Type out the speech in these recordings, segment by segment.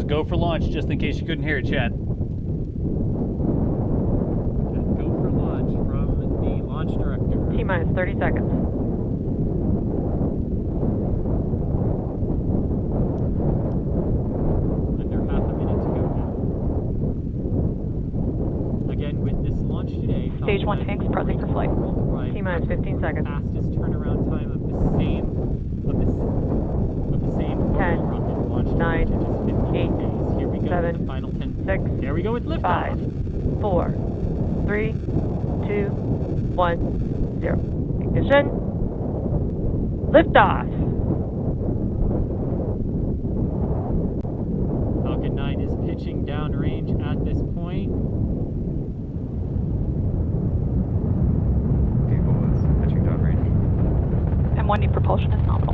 go for launch, just in case you couldn't hear it, Chad. Go for launch from the launch director. T-minus 30 seconds. Under half a minute to go now. Again, with this launch today, Stage 1 tanks present for flight. T-minus 15 seconds. Fastest turnaround time of the same 10, rocket launch 9, to just 15 8, days. Here we go 7, with the final 10 6, seconds. There we go with liftoff. 5, 4, 3, 2, 1, 0. Ignition. Liftoff. Falcon 9 is pitching downrange at this point. Vehicle is pitching downrange. M1D propulsion is nominal.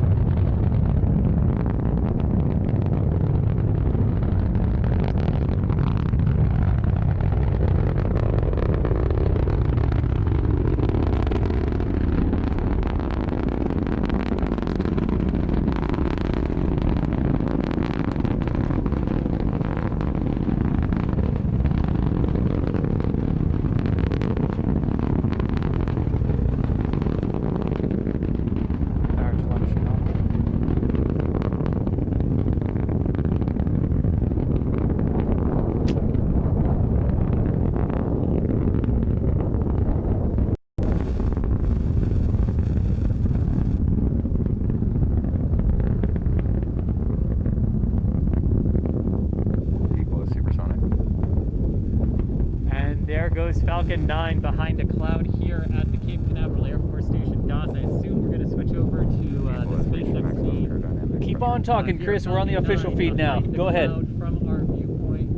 There goes Falcon 9 behind a cloud here at the Cape Canaveral Air Force Station, DOS. I assume we're going to switch over to the SpaceX. Keep on talking, Chris. We're on the official feed now. Go ahead. From our viewpoint.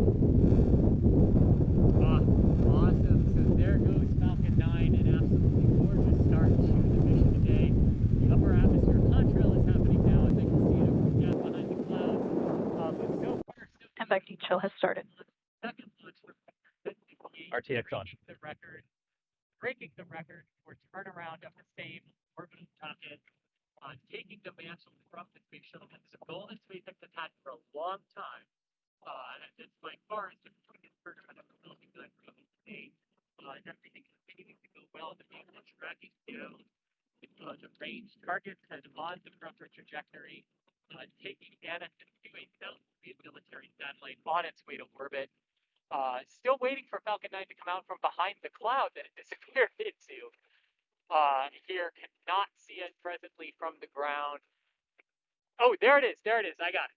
Awesome. So there goes Falcon 9, an absolutely gorgeous start to the mission today. The upper atmosphere contrail is happening now, as I can see it over down behind the clouds. But so far, MBAC chill has started. second launch for RTX on. breaking the record for turnaround of the same orbital rocket, taking the mantle from the space shuttle. This is a goal that SpaceX has had for a long time. And it's by far the quickest turnaround of the Falcon 9 rocket to date. Everything continuing to go well. The vehicle is tracking down the range targets and on the proper trajectory, taking ANASSIS to a self-made military satellite on its way to orbit. Still waiting for Falcon 9 to come out from behind the cloud that it disappeared into. Here, cannot see it presently from the ground. Oh, there it is. There it is. I got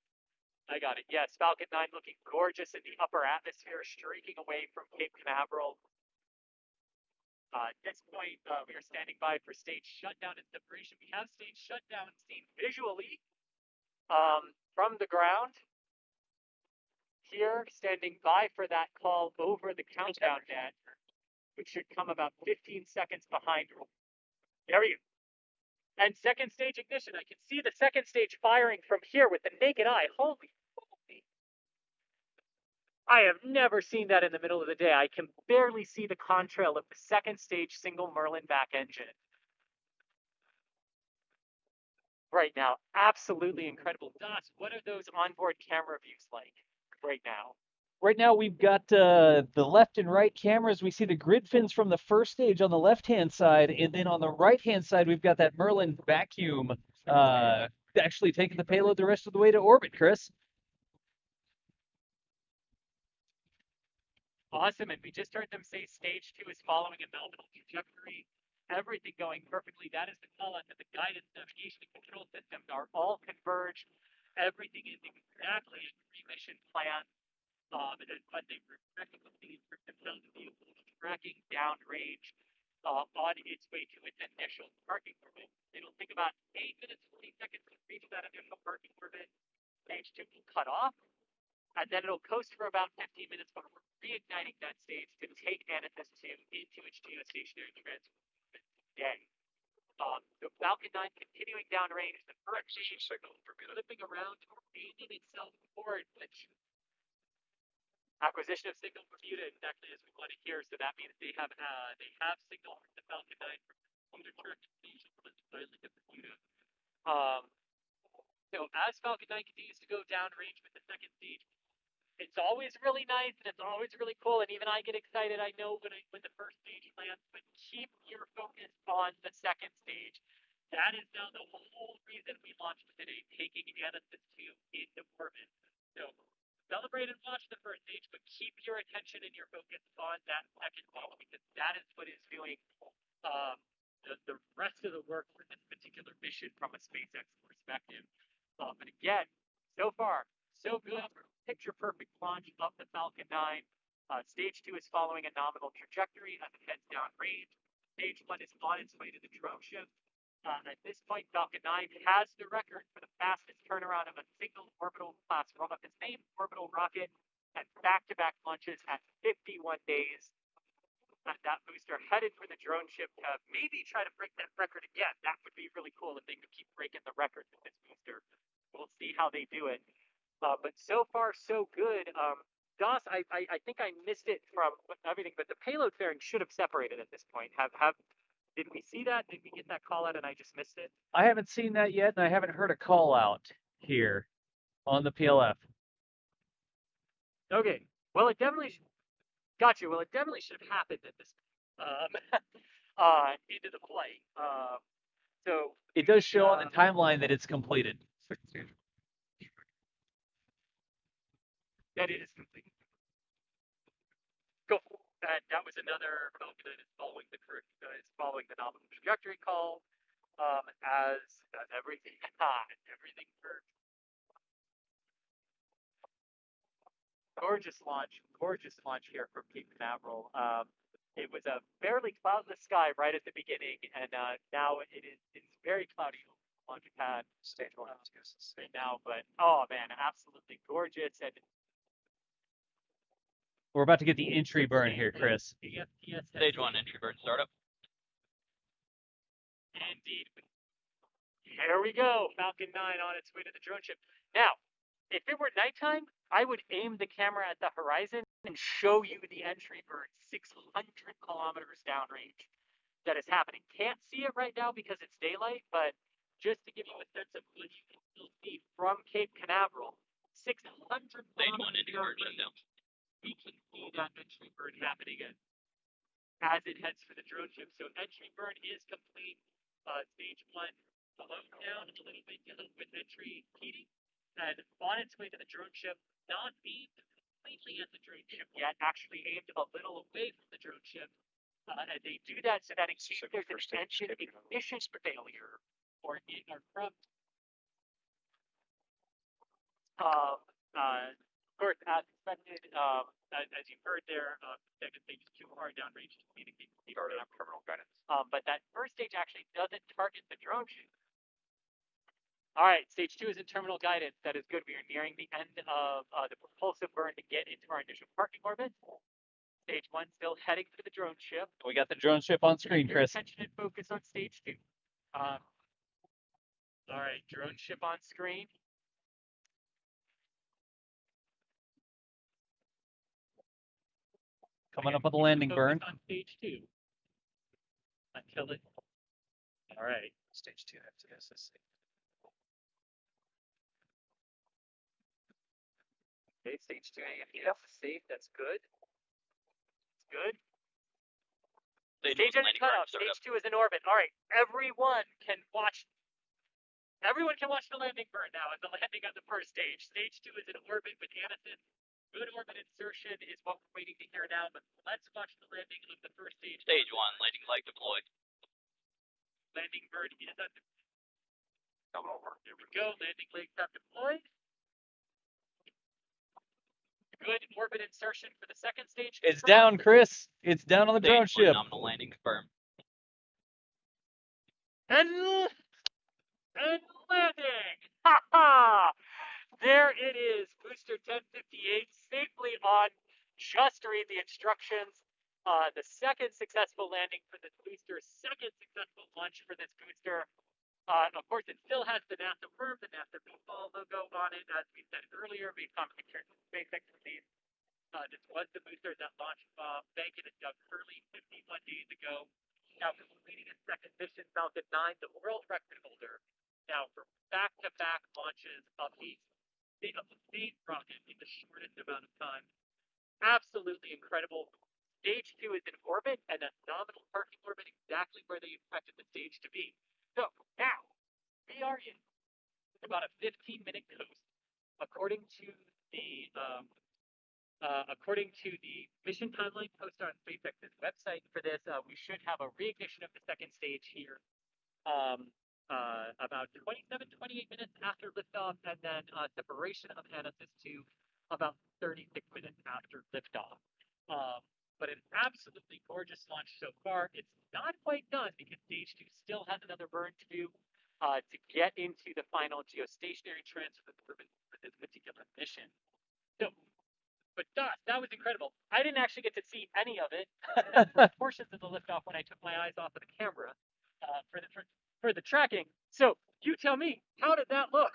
it. Yes, Falcon 9 looking gorgeous in the upper atmosphere, streaking away from Cape Canaveral. At this point, we are standing by for stage shutdown and separation. We have stage shutdown seen visually from the ground. Here, standing by for that call over the countdown net, which should come about 15 seconds behind. There we go. And second stage ignition. I can see the second stage firing from here with the naked eye. Holy moly. I have never seen that in the middle of the day. I can barely see the contrail of the second stage single Merlin back engine right now. Absolutely incredible. DOS, what are those onboard camera views like right now? Right now, we've got the left and right cameras. We see the grid fins from the first stage on the left-hand side, and then on the right-hand side, we've got that Merlin vacuum actually taking the payload the rest of the way to orbit, Chris. Awesome, and we just heard them say stage 2 is following a nominal trajectory. Everything going perfectly. That is the call out that the guidance, navigation, and control systems are all converged. Everything is exactly as pre-mission plan. But they were effectively themselves the vehicle tracking downrange on its way to its initial parking orbit. It'll take about 8 minutes, 40 seconds to reach that initial parking orbit. Stage 2 will cut off, and then it'll coast for about 15 minutes before reigniting that stage to take ANASSIS 2 into its geostationary transport today. So Falcon 9 continuing downrange. The first stage signal flipping around, aiming itself forward, which acquisition of signal from Bermuda exactly as we want to hear. So that means they have signal from the Falcon 9 from the Bermuda station from the island of Bermuda. So as Falcon 9 continues to go downrange with the second stage, it's always really nice and it's always really cool. And even I get excited. I know when the first stage lands, but keep your focus on the second stage. That is now the whole reason we launched today, taking ANASSIS 2 into orbit. So celebrate and watch the first stage, but keep your attention and your focus on that second stage because that is what is doing the rest of the work for this particular mission from a SpaceX perspective. But again, so far, so good. Picture perfect launch of the Falcon 9. Stage 2 is following a nominal trajectory as it heads downrange. Stage 1 is on its way to the drone ship. At this point, Falcon 9 has the record for the fastest turnaround of a single orbital class of the same orbital rocket at back-to-back launches at 51 days. That booster headed for the drone ship to maybe try to break that record again. That would be really cool if they could keep breaking the record with this booster. We'll see how they do it. But so far, so good. Doss, I think I missed it from everything, but the payload fairing should have separated at this point. Did we see that? Did we get that call out and I just missed it? I haven't seen that yet, and I haven't heard a call out here on the PLF. Okay. Well, it definitely got you. Well, it definitely should have happened at this into the flight. So it does show on the timeline that it's completed. That is complete. Cool. That was another Falcon that is following the nominal trajectory call. As everything worked. Gorgeous launch here from Cape Canaveral. It was a fairly cloudless sky right at the beginning, and now it's very cloudy over the launch pad. Stage 1 right now, but oh man, absolutely gorgeous. And we're about to get the entry burn here, Chris. Stage 1 entry burn startup. Indeed. Here we go. Falcon 9 on its way to the drone ship. Now, if it were nighttime, I would aim the camera at the horizon and show you the entry burn 600 kilometers downrange that is happening. Can't see it right now because it's daylight, but just to give you a sense of what you can still see from Cape Canaveral, 600 Stage 1 entry burn shutdown. We can see that entry burn happening as it heads for the drone ship. So entry burn is complete. Stage 1 slowed down a little bit with entry heating, and on its way to the drone ship, not aimed completely at the drone ship yet, actually aimed a little away from the drone ship. And they do that so that in case there's an engine ignition failure or from of course, as expected, as you've heard there, second stage is too far downrange to communicate with terminal guidance. But that first stage actually doesn't target the drone ship. All right, stage 2 is in terminal guidance. That is good. We are nearing the end of the propulsive burn to get into our initial parking orbit. Stage 1 still heading for the drone ship. We got the drone ship on screen, Chris. Attention and focus on stage 2. All right, drone ship on screen. Coming up with a landing burn. On stage 2. Until it. All right. Stage 2 FTSS. Okay, stage 2 AFTF is safe. That's good. It's good. Stage engine cutoff. Stage 2 is in orbit. All right. Everyone can watch the landing burn now at the landing of the first stage. Stage 2 is in orbit with ANASSIS. Good orbit insertion is what we're waiting to hear now, but let's watch the landing of the first stage. Stage 1, landing leg deployed. Landing bird is under. There we go. Landing legs have deployed. Good orbit insertion for the second stage. It's down, Chris. It's down on the drone ship. Nominal landing confirmed. And landing! Ha ha! There it is, booster 1058, safely on. Just read the instructions. The second successful landing for this booster, second successful launch for this booster. Of course, it still has the NASA firm, the NASA meatball logo on it, as we said earlier, based on pictures of SpaceX release. This was the booster that launched Bacon and Doug Hurley 51 days ago. Now completing a second mission, Falcon 9, the world record holder. Now for back-to-back launches of these stage rocket in the shortest amount of time. Absolutely incredible. Stage 2 is in orbit and a nominal parking orbit exactly where they expected the stage to be. So now we are in about a 15-minute coast, according to the mission timeline posted on SpaceX's website for this. We should have a reignition of the second stage here about 28 minutes after liftoff, and then separation of ANASSIS to about 36 minutes after liftoff. But an absolutely gorgeous launch so far. It's not quite done because stage 2 still has another burn to do to get into the final geostationary transfer for this particular mission. So, but that was incredible. I didn't actually get to see any of it for portions of the liftoff when I took my eyes off of the camera for the tracking. So you tell me, how did that look?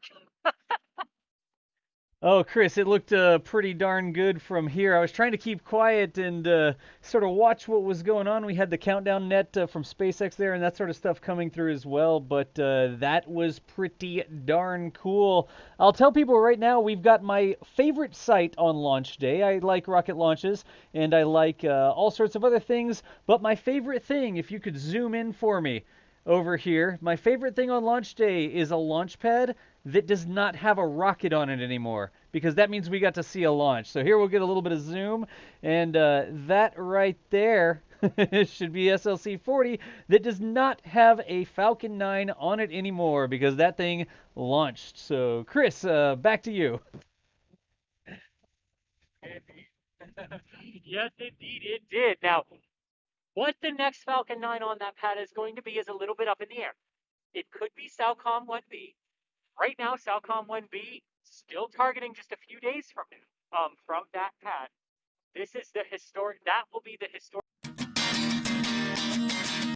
Oh, Chris, it looked pretty darn good from here. I was trying to keep quiet and sort of watch what was going on. We had the countdown net from SpaceX there and that sort of stuff coming through as well, but that was pretty darn cool. I'll tell people right now we've got my favorite site on launch day. I like rocket launches and I like all sorts of other things, but my favorite thing, if you could zoom in for me over here, my favorite thing on launch day is a launch pad that does not have a rocket on it anymore, because that means we got to see a launch. So here we'll get a little bit of zoom, and that right there should be SLC-40 that does not have a Falcon 9 on it anymore because that thing launched. So Chris, back to you. Yes, indeed, it did. Now, what the next Falcon 9 on that pad is going to be is a little bit up in the air. It could be SAOCOM 1B. Right now, SAOCOM 1B still targeting just a few days from now, from that pad. This is the historic. That will be the historic